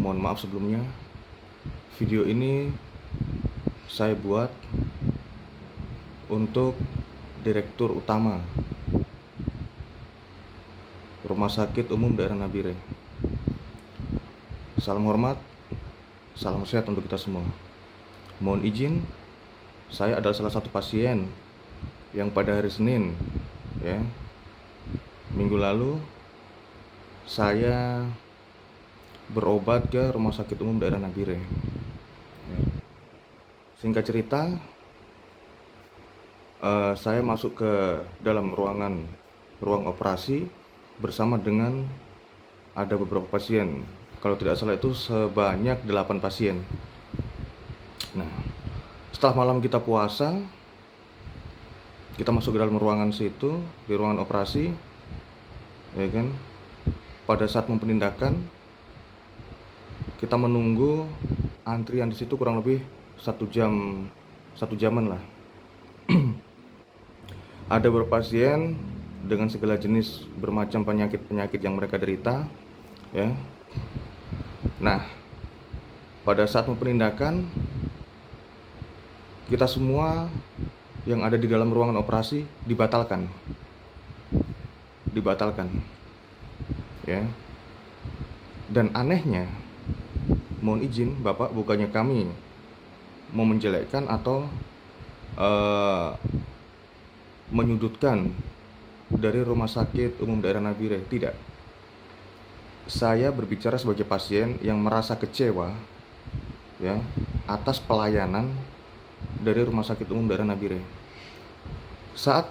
Mohon maaf sebelumnya. Video ini saya buat untuk Direktur Utama Rumah Sakit Umum Daerah Nabire. Salam hormat, salam sehat untuk kita semua. Mohon izin, saya adalah salah satu pasien yang pada hari Senin, minggu lalu, saya berobat ke Rumah Sakit Umum Daerah Nabire. Singkat cerita, saya masuk ke dalam ruang operasi bersama dengan ada beberapa pasien. Kalau tidak salah itu sebanyak 8 pasien. Nah, setelah malam kita puasa, kita masuk ke dalam ruangan situ, di ruangan operasi, ya kan. Pada saat penindakan, kita menunggu antrian di situ kurang lebih 1 jaman lah. Ada beberapa pasien dengan segala jenis bermacam penyakit yang mereka derita, ya. Nah, pada saat penindakan, kita semua yang ada di dalam ruangan operasi dibatalkan, ya. Dan anehnya, mohon izin Bapak, bukannya kami mau menjelekkan atau menyudutkan dari Rumah Sakit Umum Daerah Nabire, tidak. Saya berbicara sebagai pasien yang merasa kecewa, ya, atas pelayanan dari Rumah Sakit Umum Daerah Nabire. Saat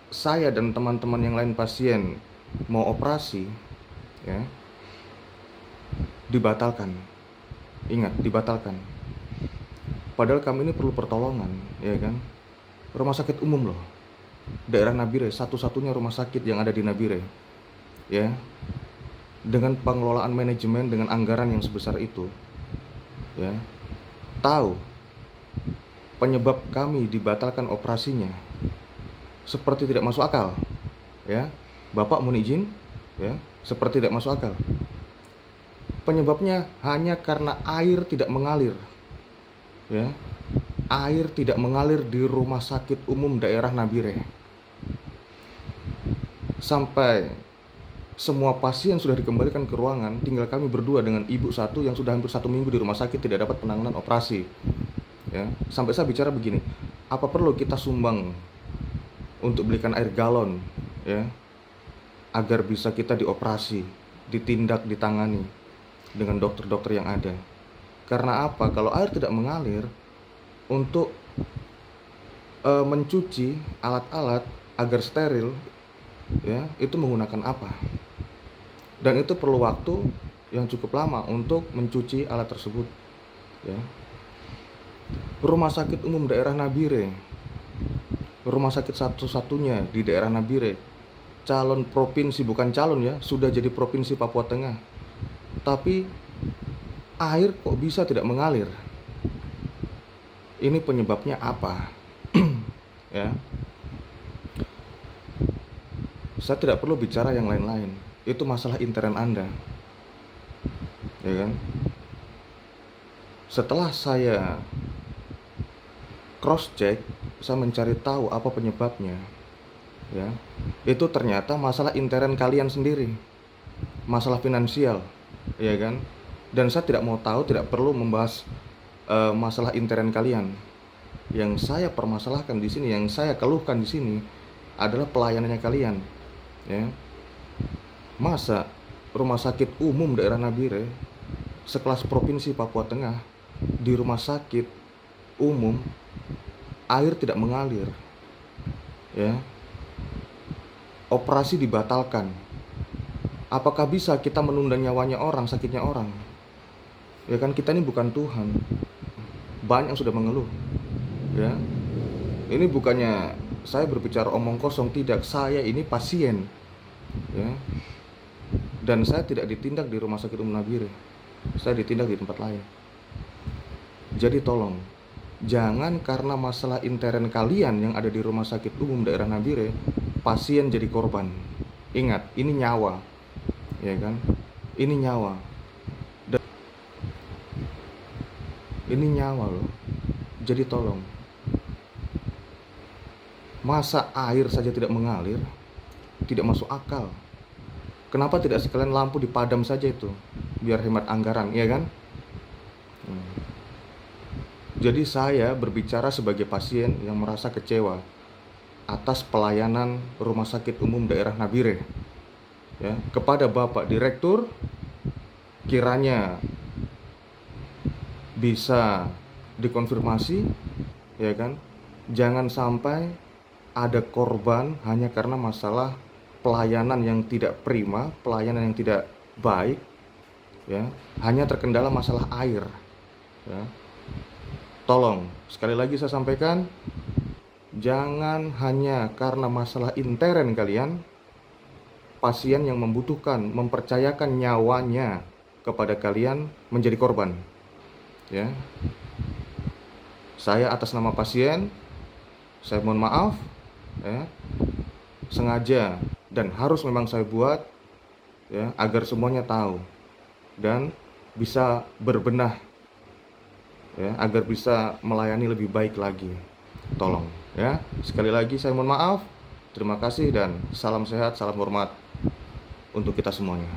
saya dan teman-teman yang lain pasien mau operasi, ya, dibatalkan. Ingat, dibatalkan. Padahal kami ini perlu pertolongan, ya kan? Rumah sakit umum loh, Daerah Nabire, satu-satunya rumah sakit yang ada di Nabire, ya. Dengan pengelolaan manajemen, dengan anggaran yang sebesar itu, ya. Tahu penyebab kami dibatalkan operasinya seperti tidak masuk akal, ya. Bapak mohon izin, ya, seperti tidak masuk akal. Penyebabnya hanya karena air tidak mengalir, ya. Air tidak mengalir di Rumah Sakit Umum Daerah Nabire. Sampai semua pasien sudah dikembalikan ke ruangan, tinggal kami berdua dengan ibu satu yang sudah hampir 1 minggu di rumah sakit tidak dapat penanganan operasi, ya. Sampai saya bicara begini, apa perlu kita sumbang untuk belikan air galon, ya, agar bisa kita dioperasi, ditindak, ditangani dengan dokter-dokter yang ada. Karena apa? Kalau air tidak mengalir, untuk mencuci alat-alat agar steril, ya, itu menggunakan apa? Dan itu perlu waktu yang cukup lama untuk mencuci alat tersebut, ya. Rumah Sakit Umum Daerah Nabire, rumah sakit satu-satunya di daerah Nabire, calon provinsi, bukan calon, ya, sudah jadi provinsi Papua Tengah. Tapi air kok bisa tidak mengalir? Ini penyebabnya apa? Ya. Saya tidak perlu bicara yang lain-lain. Itu masalah intern Anda, ya kan? Setelah saya cross check, saya mencari tahu apa penyebabnya, ya. Itu ternyata masalah intern kalian sendiri, masalah finansial, ya kan? Dan saya tidak mau tahu, tidak perlu membahas masalah intern kalian. Yang saya permasalahkan di sini, yang saya keluhkan di sini adalah pelayanannya kalian, ya. Masa Rumah Sakit Umum Daerah Nabire sekelas provinsi Papua Tengah, di rumah sakit umum air tidak mengalir, ya. Operasi dibatalkan. Apakah bisa kita menunda nyawanya orang, sakitnya orang? Ya kan, kita ini bukan Tuhan. Banyak yang sudah mengeluh, ya. Ini bukannya saya berbicara omong kosong, tidak. Saya ini pasien, ya. Dan saya tidak ditindak di Rumah Sakit Umum Nabire. Saya ditindak di tempat lain. Jadi tolong, jangan karena masalah intern kalian yang ada di Rumah Sakit Umum Daerah Nabire, pasien jadi korban. Ingat, ini nyawa, ya kan? Ini nyawa. Ini nyawa loh. Jadi tolong, masa air saja tidak mengalir, tidak masuk akal. Kenapa tidak sekalian lampu dipadam saja itu, biar hemat anggaran, ya kan? Jadi saya berbicara sebagai pasien yang merasa kecewa atas pelayanan Rumah Sakit Umum Daerah Nabire. Ya, kepada Bapak Direktur, kiranya bisa dikonfirmasi, ya kan? Jangan sampai ada korban hanya karena masalah pelayanan yang tidak prima, pelayanan yang tidak baik, ya, hanya terkendala masalah air, ya. Tolong, sekali lagi saya sampaikan, jangan hanya karena masalah intern kalian, pasien yang membutuhkan, mempercayakan nyawanya kepada kalian menjadi korban. Ya, saya atas nama pasien, saya mohon maaf, ya, sengaja dan harus memang saya buat, ya, agar semuanya tahu dan bisa berbenah, ya, agar bisa melayani lebih baik lagi. Tolong, ya, sekali lagi saya mohon maaf. Terima kasih dan salam sehat, salam hormat untuk kita semuanya.